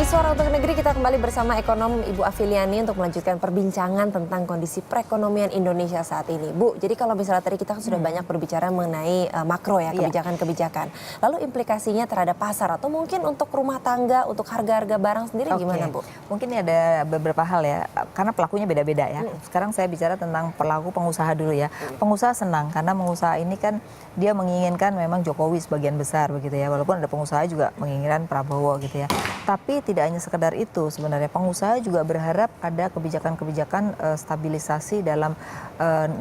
Di Suara Untuk Negeri kita kembali bersama ekonom Ibu Afiliani untuk melanjutkan perbincangan tentang kondisi perekonomian Indonesia saat ini. Bu, jadi kalau misalnya tadi kita sudah banyak berbicara mengenai makro ya, kebijakan-kebijakan. Lalu implikasinya terhadap pasar atau mungkin untuk rumah tangga, untuk harga-harga barang sendiri gimana Bu? Mungkin ini ada beberapa hal ya, karena pelakunya beda-beda ya. Sekarang saya bicara tentang pelaku pengusaha dulu ya. Pengusaha senang karena pengusaha ini kan dia menginginkan memang Jokowi sebagian besar begitu ya. Walaupun ada pengusaha juga menginginkan Prabowo gitu ya. Tapi tidak hanya sekedar itu sebenarnya, pengusaha juga berharap ada kebijakan-kebijakan stabilisasi dalam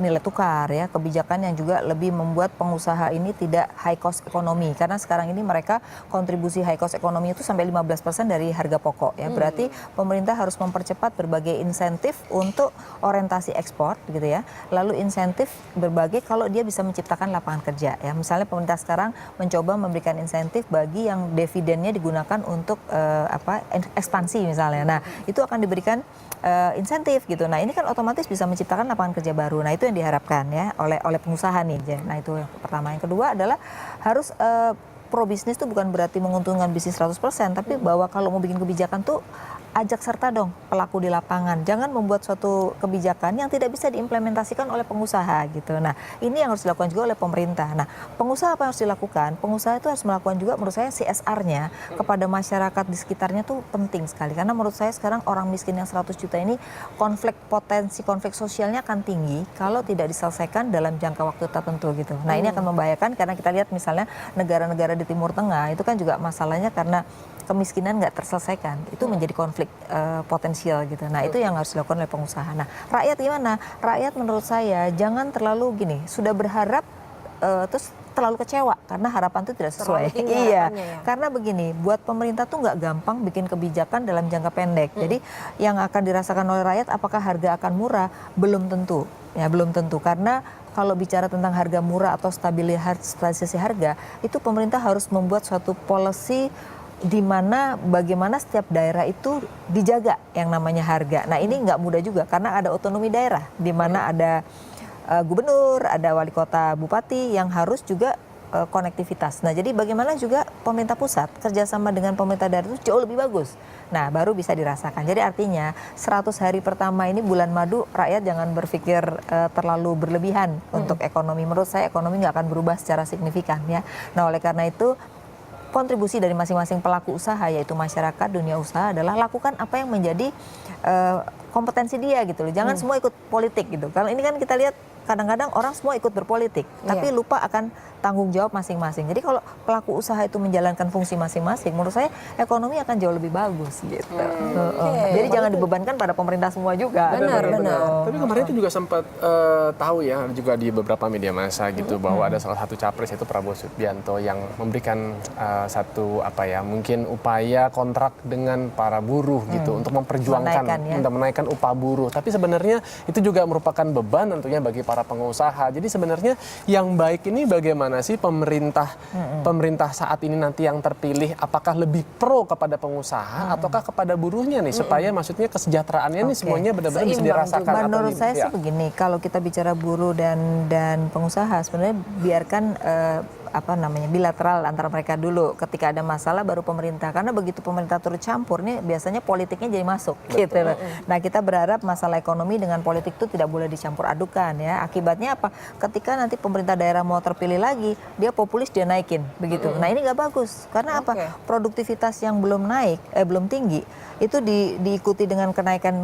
nilai tukar ya, kebijakan yang juga lebih membuat pengusaha ini tidak high cost ekonomi, karena sekarang ini mereka kontribusi high cost ekonomi itu sampai 15% dari harga pokok ya. Berarti pemerintah harus mempercepat berbagai insentif untuk orientasi ekspor gitu ya, lalu insentif berbagai kalau dia bisa menciptakan lapangan kerja ya. Misalnya pemerintah sekarang mencoba memberikan insentif bagi yang dividennya digunakan untuk ekspansi misalnya. Nah, itu akan diberikan insentif gitu. Nah, ini kan otomatis bisa menciptakan lapangan kerja baru. Nah, itu yang diharapkan ya oleh pengusaha nih. Nah, itu yang pertama. Yang kedua adalah harus pro bisnis itu bukan berarti menguntungkan bisnis 100%, tapi bahwa kalau mau bikin kebijakan tuh ajak serta dong pelaku di lapangan. Jangan membuat suatu kebijakan yang tidak bisa diimplementasikan oleh pengusaha gitu. Nah, ini yang harus dilakukan juga oleh pemerintah. Nah, pengusaha apa yang harus dilakukan? Pengusaha itu harus melakukan juga menurut saya CSR-nya kepada masyarakat di sekitarnya tuh penting sekali. Karena menurut saya sekarang orang miskin yang 100 juta ini potensi konflik sosialnya akan tinggi kalau tidak diselesaikan dalam jangka waktu tertentu gitu. Nah, ini akan membahayakan karena kita lihat misalnya negara-negara di Timur Tengah itu kan juga masalahnya karena kemiskinan nggak terselesaikan, itu menjadi konflik potensial gitu. Nah, itu yang harus dilakukan oleh pengusaha. Nah, rakyat gimana? Rakyat menurut saya jangan terlalu gini, sudah berharap terus terlalu kecewa karena harapan itu tidak sesuai. Iya, ya. Karena begini, buat pemerintah tuh nggak gampang bikin kebijakan dalam jangka pendek. Jadi yang akan dirasakan oleh rakyat, apakah harga akan murah? Belum tentu. Ya, belum tentu karena kalau bicara tentang harga murah atau stabilisasi harga, itu pemerintah harus membuat suatu policy di mana bagaimana setiap daerah itu dijaga yang namanya harga. Nah, ini nggak mudah juga karena ada otonomi daerah di mana ada gubernur, ada wali kota, bupati yang harus juga konektivitas. Nah, jadi bagaimana juga pemerintah pusat kerjasama dengan pemerintah daerah itu jauh lebih bagus. Nah, baru bisa dirasakan. Jadi artinya 100 hari pertama ini bulan madu, rakyat jangan berpikir terlalu berlebihan untuk ekonomi. Menurut saya ekonomi nggak akan berubah secara signifikan ya. Nah, oleh karena itu kontribusi dari masing-masing pelaku usaha yaitu masyarakat, dunia usaha adalah lakukan apa yang menjadi kompetensi dia gitu loh. Jangan semua ikut politik gitu. Kalau ini kan kita lihat kadang-kadang orang semua ikut berpolitik, tapi lupa akan tanggung jawab masing-masing. Jadi kalau pelaku usaha itu menjalankan fungsi masing-masing, menurut saya ekonomi akan jauh lebih bagus gitu. Jadi jangan dibebankan pada pemerintah semua juga. Benar. Tapi kemarin itu juga sempat tahu ya juga di beberapa media massa gitu bahwa ada salah satu capres yaitu Prabowo Subianto yang memberikan satu mungkin upaya kontrak dengan para buruh gitu untuk memperjuangkan untuk menaikkan upah buruh. Tapi sebenarnya itu juga merupakan beban tentunya bagi para pengusaha. Jadi sebenarnya yang baik ini bagaimana sih pemerintah saat ini nanti yang terpilih, apakah lebih pro kepada pengusaha ataukah kepada buruhnya nih supaya maksudnya kesejahteraannya nih semuanya benar-benar bisa dirasakan. Menurut saya sih begini, kalau kita bicara buruh dan pengusaha sebenarnya biarkan bilateral antara mereka dulu. Ketika ada masalah baru pemerintah, karena begitu pemerintah turut campur nih biasanya politiknya jadi masuk gitu loh. Nah, kita berharap masalah ekonomi dengan politik itu tidak boleh dicampur adukan ya. Akibatnya apa? Ketika nanti pemerintah daerah mau terpilih lagi, dia populis dia naikin begitu. Nah, ini nggak bagus karena apa? Produktivitas yang belum belum tinggi itu diikuti dengan kenaikan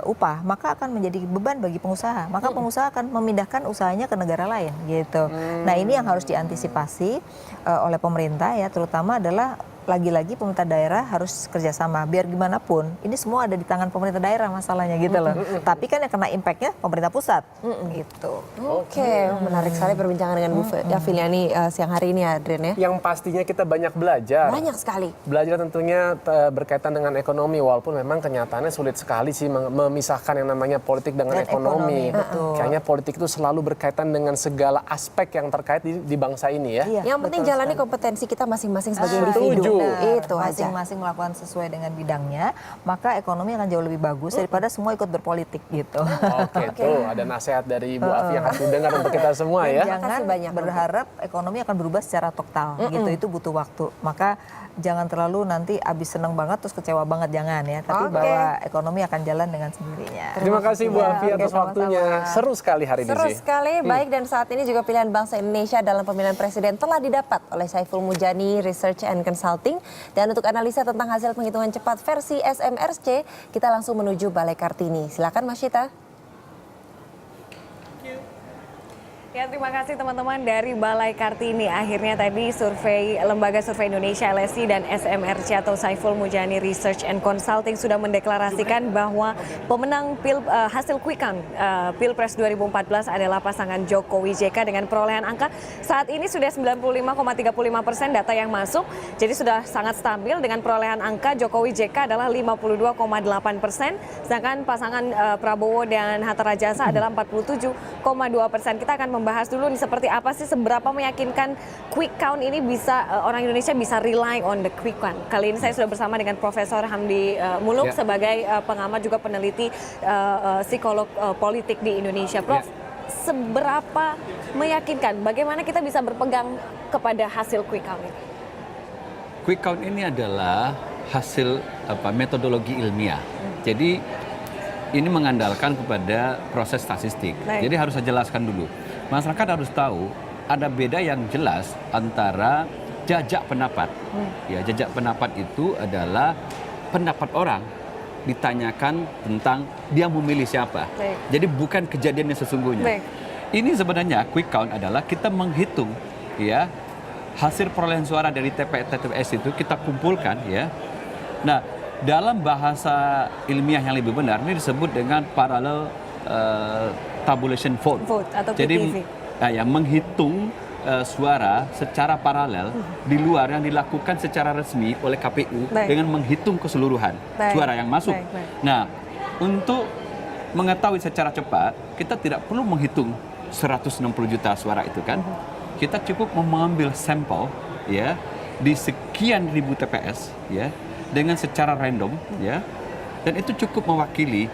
upah, maka akan menjadi beban bagi pengusaha. Maka pengusaha akan memindahkan usahanya ke negara lain gitu. Nah, ini yang harus diantisipasi oleh pemerintah ya, terutama adalah lagi-lagi pemerintah daerah harus kerjasama. Biar gimana pun, ini semua ada di tangan pemerintah daerah masalahnya gitu loh. Tapi kan yang kena impactnya pemerintah pusat gitu. Oke, menarik sekali perbincangan dengan Bu Afiliani siang hari ini ya, Adrian ya. Yang pastinya kita banyak belajar. Banyak sekali. Belajar tentunya berkaitan dengan ekonomi, walaupun memang kenyataannya sulit sekali sih memisahkan yang namanya politik dengan ekonomi. Kayaknya politik itu selalu berkaitan dengan segala aspek yang terkait di bangsa ini ya. Yang penting jalani kompetensi kita masing-masing sebagai individu. Itu aja. Masing-masing melakukan sesuai dengan bidangnya, maka ekonomi akan jauh lebih bagus daripada semua ikut berpolitik gitu. Oke, tuh ada nasihat dari Bu Afi yang harus didengar untuk kita semua ya. Jangan Makasih banyak, Bu. berharap ekonomi akan berubah secara total gitu, itu butuh waktu. Maka jangan terlalu nanti abis seneng banget terus kecewa banget, jangan ya. Tapi Oke. bahwa ekonomi akan jalan dengan sendirinya. Terima kasih Bu Afi Oke, atas sama-sama. waktunya. Seru sekali hari ini Seru sih. sekali, baik, dan saat ini juga pilihan bangsa Indonesia dalam pemilihan presiden telah didapat oleh Saiful Mujani Research and Consulting. Dan untuk analisa tentang hasil penghitungan cepat versi SMRC, kita langsung menuju Balai Kartini. Silakan Mas Syita. Ya, terima kasih teman-teman dari Balai Kartini. Akhirnya tadi survei Lembaga Survei Indonesia LSI dan SMRC atau Saiful Mujani Research and Consulting sudah mendeklarasikan bahwa pemenang hasil quick count Pilpres 2014 adalah pasangan Jokowi JK dengan perolehan angka saat ini sudah 95,35% data yang masuk. Jadi sudah sangat stabil dengan perolehan angka Jokowi JK adalah 52,8%, sedangkan pasangan Prabowo dan Hatta Rajasa adalah 47,2%. Kita akan membahas dulu nih seperti apa sih, seberapa meyakinkan quick count ini bisa orang Indonesia bisa rely on the quick count. Kali ini saya sudah bersama dengan Profesor Hamdi Muluk sebagai pengamat juga peneliti psikolog politik di Indonesia. Prof, seberapa meyakinkan? Bagaimana kita bisa berpegang kepada hasil quick count ini? Quick count ini adalah hasil metodologi ilmiah. Jadi ini mengandalkan kepada proses statistik. Baik. Jadi harus saya jelaskan dulu. Masyarakat harus tahu ada beda yang jelas antara jajak pendapat. Ya, jajak pendapat itu adalah pendapat orang ditanyakan tentang dia memilih siapa. Baik. Jadi bukan kejadian yang sesungguhnya. Baik. Ini sebenarnya quick count adalah kita menghitung ya hasil perolehan suara dari TPS itu kita kumpulkan ya. Nah, dalam bahasa ilmiah yang lebih benar ini disebut dengan parallel tabulation vote. Atau Jadi PTV. Ya, menghitung suara secara paralel di luar yang dilakukan secara resmi oleh KPU Baik. dengan menghitung keseluruhan Baik. suara yang masuk. Baik. Nah, untuk mengetahui secara cepat kita tidak perlu menghitung 160 juta suara itu kan. Kita cukup mengambil sampel ya di sekian ribu TPS ya dengan secara random ya, dan itu cukup mewakili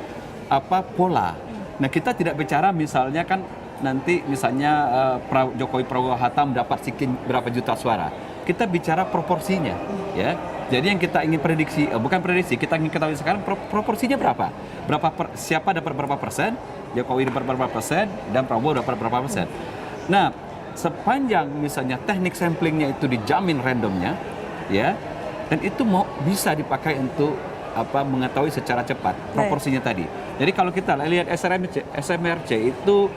pola. Nah, kita tidak bicara misalnya kan nanti misalnya Jokowi Prabowo Hatta mendapat sekian berapa juta suara. Kita bicara proporsinya ya. Jadi yang kita ingin prediksi bukan prediksi, kita ingin ketahui sekarang proporsinya berapa. Siapa dapat berapa persen, Jokowi dapat berapa persen, dan Prabowo dapat berapa persen. Nah, sepanjang misalnya teknik samplingnya itu dijamin randomnya ya, dan itu bisa dipakai untuk mengetahui secara cepat proporsinya tadi. Jadi kalau kita lihat SMRC itu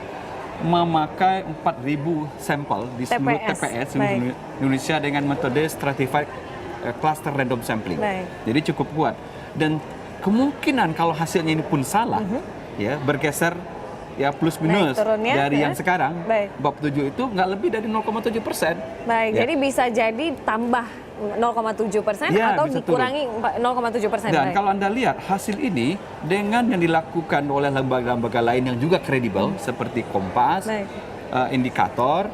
memakai 4.000 sampel di seluruh TPS seluruh Indonesia dengan metode stratified cluster random sampling. Jadi cukup kuat, dan kemungkinan kalau hasilnya ini pun salah ya bergeser ya plus minus dari yang sekarang bab 7 itu nggak lebih dari 0,7%. Baik, ya. Jadi bisa jadi tambah 0,7% ya, atau dikurangi 0,7%. Dan kalau Anda lihat hasil ini dengan yang dilakukan oleh lembaga-lembaga lain yang juga kredibel seperti Kompas, Indikator,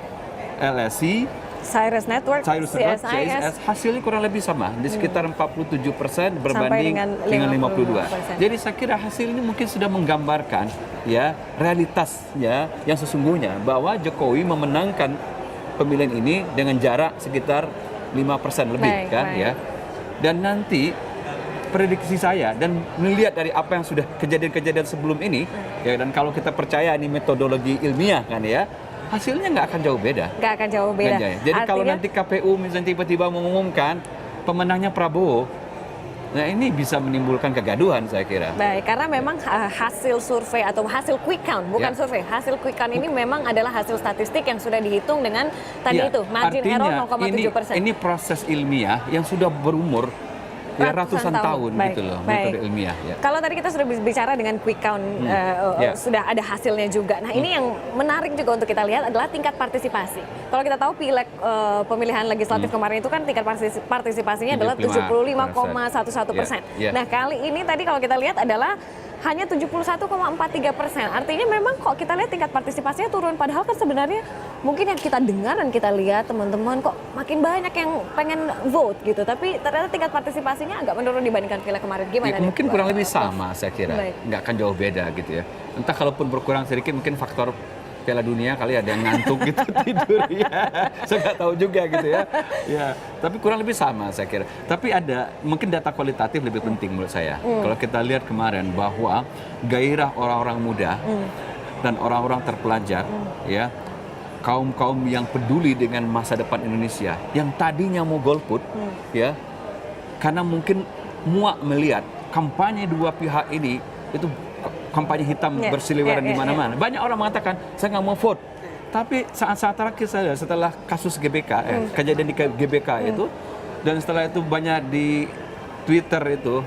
LSI, Cyrus Network, CSIS, hasilnya kurang lebih sama, di sekitar 47% berbanding dengan 52%. Jadi saya kira hasil ini mungkin sudah menggambarkan ya realitas ya yang sesungguhnya bahwa Jokowi memenangkan pemilihan ini dengan jarak sekitar 5% lebih ya. Dan nanti prediksi saya dan melihat dari apa yang sudah kejadian-kejadian sebelum ini ya, dan kalau kita percaya ini metodologi ilmiah kan ya, hasilnya nggak akan jauh beda. Nggak akan jauh beda. Jadi kalau nanti KPU misalnya tiba-tiba mengumumkan pemenangnya Prabowo, nah ini bisa menimbulkan kegaduhan saya kira. Baik, karena memang hasil survei atau hasil quick count, bukan survei, hasil quick count ini memang adalah hasil statistik yang sudah dihitung dengan tadi itu, margin error 0,7%. Ini proses ilmiah yang sudah berumur ya ratusan tahun gitu loh, metode ilmiah. Ya. Kalau tadi kita sudah bicara dengan quick count, sudah ada hasilnya juga. Nah ini yang menarik juga untuk kita lihat adalah tingkat partisipasi. Kalau kita tahu pileg pemilihan legislatif kemarin itu kan tingkat partisipasinya adalah 75,11%. Ya. Nah kali ini tadi kalau kita lihat adalah hanya 71,43%. Artinya memang kok kita lihat tingkat partisipasinya turun. Padahal kan sebenarnya mungkin yang kita dengar dan kita lihat teman-teman kok makin banyak yang pengen vote gitu. Tapi ternyata tingkat partisipasinya agak menurun dibandingkan pileg kemarin. Gimana Ya, nih? mungkin kurang lebih sama saya kira, Baik. nggak akan jauh beda gitu ya. Entah kalaupun berkurang sedikit mungkin faktor Piala Dunia kali ada yang ngantuk gitu tidur ya. Saya nggak tahu juga gitu ya. Ya, tapi kurang lebih sama saya kira. Tapi ada mungkin data kualitatif lebih penting menurut saya. Kalau kita lihat kemarin bahwa gairah orang-orang muda dan orang-orang terpelajar ya, kaum-kaum yang peduli dengan masa depan Indonesia yang tadinya mau golput ya, karena mungkin muak melihat kampanye dua pihak ini itu kampanye hitam berseliweran di mana-mana. Banyak orang mengatakan saya nggak mau vote. Tapi saat-saat terakhir saya setelah kasus GBK, kejadian di GBK itu, dan setelah itu banyak di Twitter itu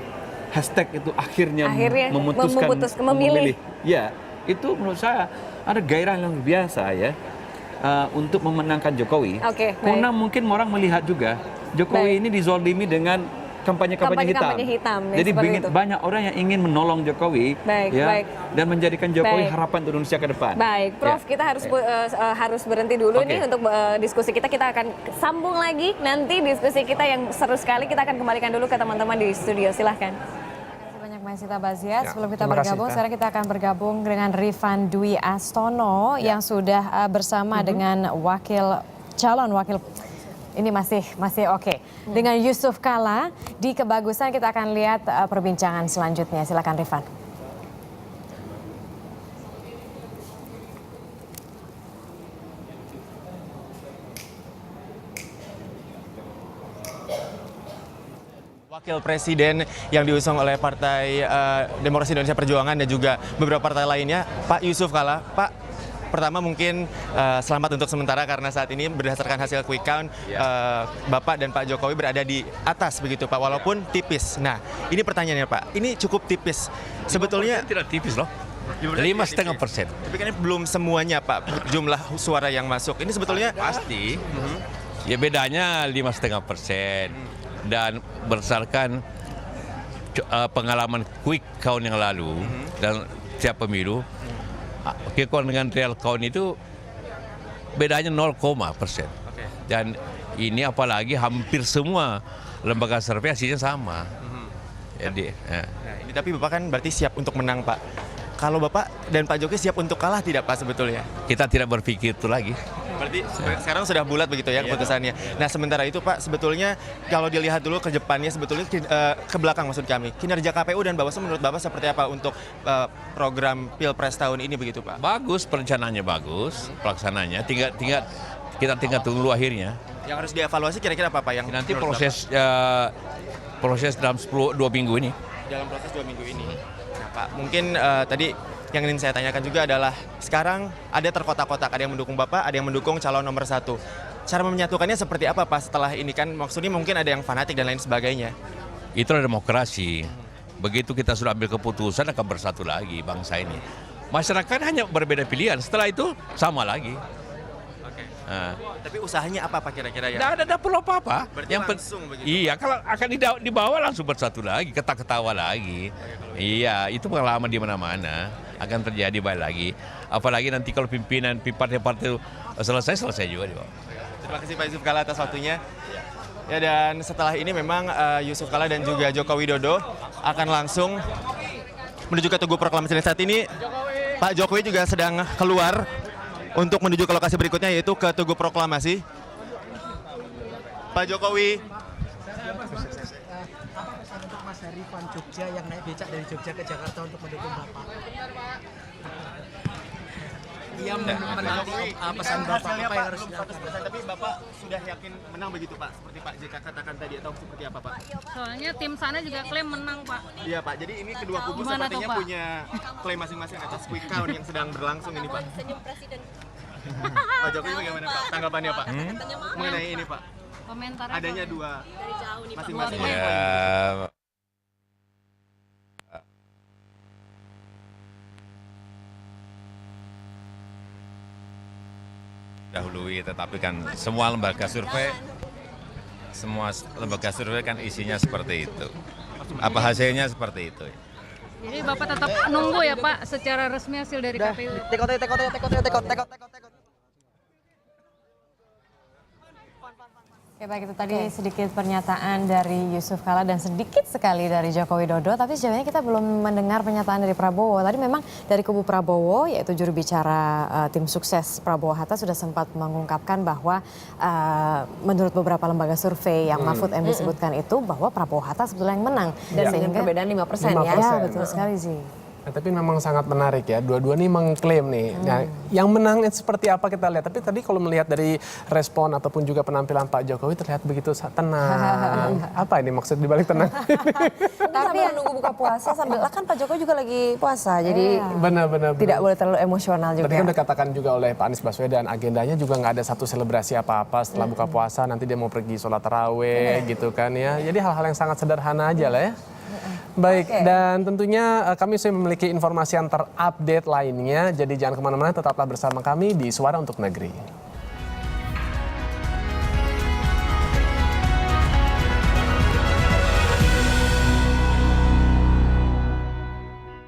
hashtag itu akhirnya memutuskan memilih. Ya, itu menurut saya ada gairah yang biasa ya untuk memenangkan Jokowi. Karena mungkin orang melihat juga Jokowi ini dizolimi dengan kampanye-kampanye hitam. Jadi banyak orang yang ingin menolong Jokowi dan menjadikan Jokowi harapan untuk Indonesia ke depan. Baik, Prof, kita harus berhenti dulu nih untuk diskusi kita. Kita akan sambung lagi nanti diskusi kita yang seru sekali. Kita akan kembalikan dulu ke teman-teman di studio. Silahkan. Terima kasih banyak Mbak Sita Baziat. Sebelum kita terima kasih, bergabung, Kak. sekarang kita akan bergabung dengan Rifan Dwi Astono yang sudah bersama dengan calon wakil. Ini masih oke. Dengan Yusuf Kala di Kebagusan kita akan lihat perbincangan selanjutnya. Silakan Rifan. Wakil Presiden yang diusung oleh Partai Demokrasi Indonesia Perjuangan dan juga beberapa partai lainnya, Pak Yusuf Kala. Pak, pertama mungkin selamat untuk sementara karena saat ini berdasarkan hasil quick count Bapak dan Pak Jokowi berada di atas begitu Pak, walaupun tipis. Nah, ini pertanyaannya Pak, ini cukup tipis. Sebetulnya tidak tipis loh, 5,5%. Tapi kan ini belum semuanya Pak jumlah suara yang masuk. Ini sebetulnya Pasti, ya bedanya 5,5%. Dan berdasarkan pengalaman quick count yang lalu dan setiap pemilu, quick count dengan real count itu bedanya 0,%. Dan ini apalagi hampir semua lembaga survei hasilnya sama. Jadi, Nah, ini tapi Bapak kan berarti siap untuk menang Pak. Kalau Bapak dan Pak Jokowi siap untuk kalah tidak Pak sebetulnya? kita tidak berpikir itu lagi. Berarti sekarang sudah bulat begitu ya keputusannya. Nah sementara itu Pak, sebetulnya kalau dilihat dulu ke depannya sebetulnya ke belakang maksud kami, kinerja KPU dan Bawaslu menurut Bapak seperti apa untuk program Pilpres tahun ini begitu Pak? Bagus, perencanaannya bagus, pelaksananya. Kita tinggal tunggu akhirnya. Yang harus dievaluasi kira-kira apa Pak? Yang Nanti menurut proses dalam 2 minggu ini. Bapak? Dalam proses 2 minggu ini. Nah Pak, mungkin tadi yang ingin saya tanyakan juga adalah sekarang ada terkotak-kotak, ada yang mendukung Bapak, ada yang mendukung calon nomor 1. Cara menyatukannya seperti apa Pak setelah ini kan maksudnya mungkin ada yang fanatik dan lain sebagainya. Itulah demokrasi. Begitu kita sudah ambil keputusan akan bersatu lagi bangsa ini. Masyarakat hanya berbeda pilihan, setelah itu sama lagi. Tapi usahanya apa Pak kira-kira ya? Tidak perlu apa-apa. Berarti langsung begitu? Iya, kalau akan dibawa langsung bersatu lagi, ketawa lagi. Iya, itu pengalaman di mana-mana akan terjadi baik lagi. Apalagi nanti kalau pimpinan partai-partai selesai juga dibawa. Terima kasih Pak Yusuf Kala atas waktunya. Ya, dan setelah ini memang Yusuf Kala dan juga Joko Widodo akan langsung menuju ke Tugu Proklamasi. Dan saat ini Pak Jokowi juga sedang keluar untuk menuju ke lokasi berikutnya yaitu ke Tugu Proklamasi. Pak Jokowi. Untuk Mas Rifan Jogja yang naik becak dari Jogja ke Jakarta untuk mendukung Bapak. Ia menanti pesan Bapak apa yang harus dilakukan. Tapi Bapak sudah yakin menang begitu Pak? Seperti Pak JK katakan tadi atau seperti apa Pak? Soalnya tim sana juga klaim menang Pak. Iya Pak, jadi ini kedua kubu Gimana sepertinya tuh, Pak? punya klaim masing-masing atas quick count yang sedang berlangsung ini Pak. Pak Jokowi bagaimana Pak? Tanggapannya Pak? Mengenai ini Pak? Komentar Adanya dua masing-masing. Ya, dahului, tetapi kan semua lembaga survei kan isinya seperti itu. Apa hasilnya seperti itu? Jadi Bapak tetap nunggu ya Pak secara resmi hasil dari KPU. Oke, baik itu tadi sedikit pernyataan dari Yusuf Kala dan sedikit sekali dari Joko Widodo. Tapi sejauh ini kita belum mendengar pernyataan dari Prabowo. Tadi memang dari kubu Prabowo, yaitu juru bicara tim sukses Prabowo Hatta sudah sempat mengungkapkan bahwa menurut beberapa lembaga survei yang Mahfud MD sebutkan itu bahwa Prabowo Hatta sebetulnya yang menang. Dan dengan perbedaan 5% ya. Ya, betul sekali sih. Nah, tapi memang sangat menarik ya, dua-dua nih mengklaim nih. Nah, yang menang itu seperti apa kita lihat. Tapi tadi kalau melihat dari respon ataupun juga penampilan Pak Jokowi terlihat begitu tenang. Apa ini maksud dibalik tenang? Tapi nunggu buka puasa sambil kan Pak Jokowi juga lagi puasa, jadi Benar-benar. tidak boleh terlalu emosional juga. Tadi kan udah katakan juga oleh Pak Anies Baswedan, agendanya juga nggak ada satu selebrasi apa-apa setelah buka puasa. Nanti dia mau pergi sholat taraweh gitu kan ya. Jadi hal-hal yang sangat sederhana aja lah ya. Baik, dan tentunya kami sudah memiliki informasi yang terupdate lainnya. Jadi jangan kemana-mana, tetaplah bersama kami di Suara Untuk Negeri.